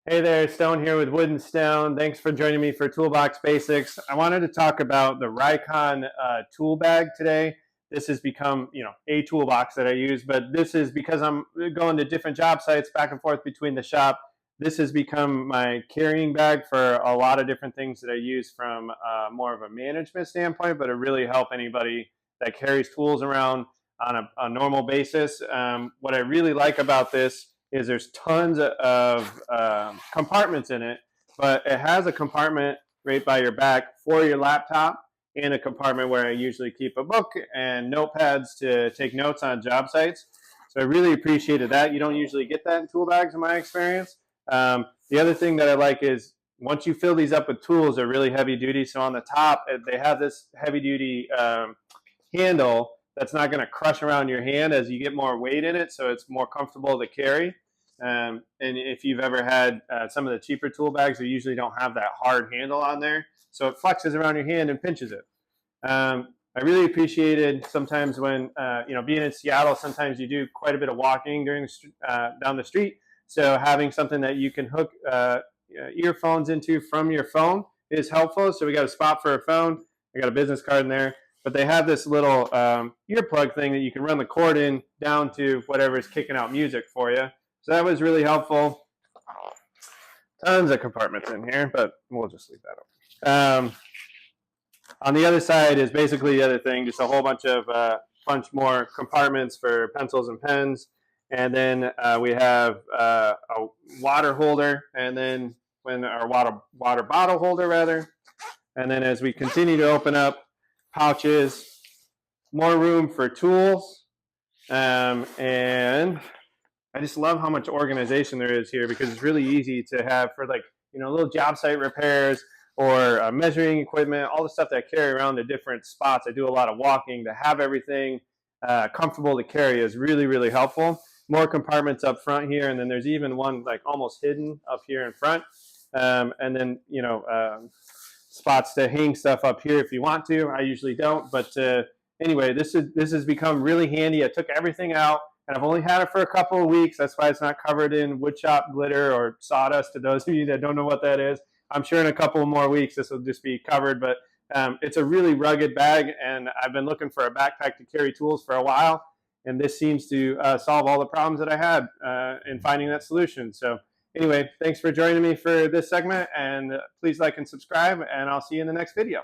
Hey there, Stone here with Wood and Stone. Thanks for joining me for Toolbox Basics. I wanted to talk about the RIKON tool bag today. This has become, a toolbox that I use, but this is because I'm going to different job sites back and forth between the shop. This has become my carrying bag for a lot of different things that I use from more of a management standpoint, but it really help anybody that carries tools around on a normal basis. What I really like about this is there's tons of compartments in it, but it has a compartment right by your back for your laptop and a compartment where I usually keep a book and notepads to take notes on job sites. So I really appreciated that. You don't usually get that in tool bags in my experience. The other thing that I like is once you fill these up with tools, they're really heavy duty. So on the top, they have this heavy duty handle that's not going to crush around your hand as you get more weight in it, so it's more comfortable to carry. And if you've ever had some of the cheaper tool bags, they usually don't have that hard handle on there, so it flexes around your hand and pinches it. I really appreciated sometimes when, being in Seattle, sometimes you do quite a bit of walking during down the street, so having something that you can hook earphones into from your phone is helpful. So we got a spot for a phone. I got a business card in there. But they have this little earplug thing that you can run the cord in down to whatever is kicking out music for you. So that was really helpful. Tons of compartments in here, but we'll just leave that open. On the other side is basically the other thing, just a whole bunch more compartments for pencils and pens. And then we have a water holder, and then our water bottle holder rather. And then as we continue to open up, pouches, more room for tools, and I just love how much organization there is here because it's really easy to have for little job site repairs or measuring equipment, all the stuff that I carry around to different spots. I do a lot of walking. To have everything comfortable to carry is really, really helpful. More compartments up front here, and then there's even one almost hidden up here in front, and then spots to hang stuff up here if you want to. I usually don't, but anyway, this has become really handy. I took everything out, and I've only had it for a couple of weeks. That's why it's not covered in woodshop glitter or sawdust. To those of you that don't know what that is, I'm sure in a couple more weeks this will just be covered. But it's a really rugged bag, and I've been looking for a backpack to carry tools for a while, and this seems to solve all the problems that I had in finding that solution. So anyway, thanks for joining me for this segment, and please like and subscribe, and I'll see you in the next video.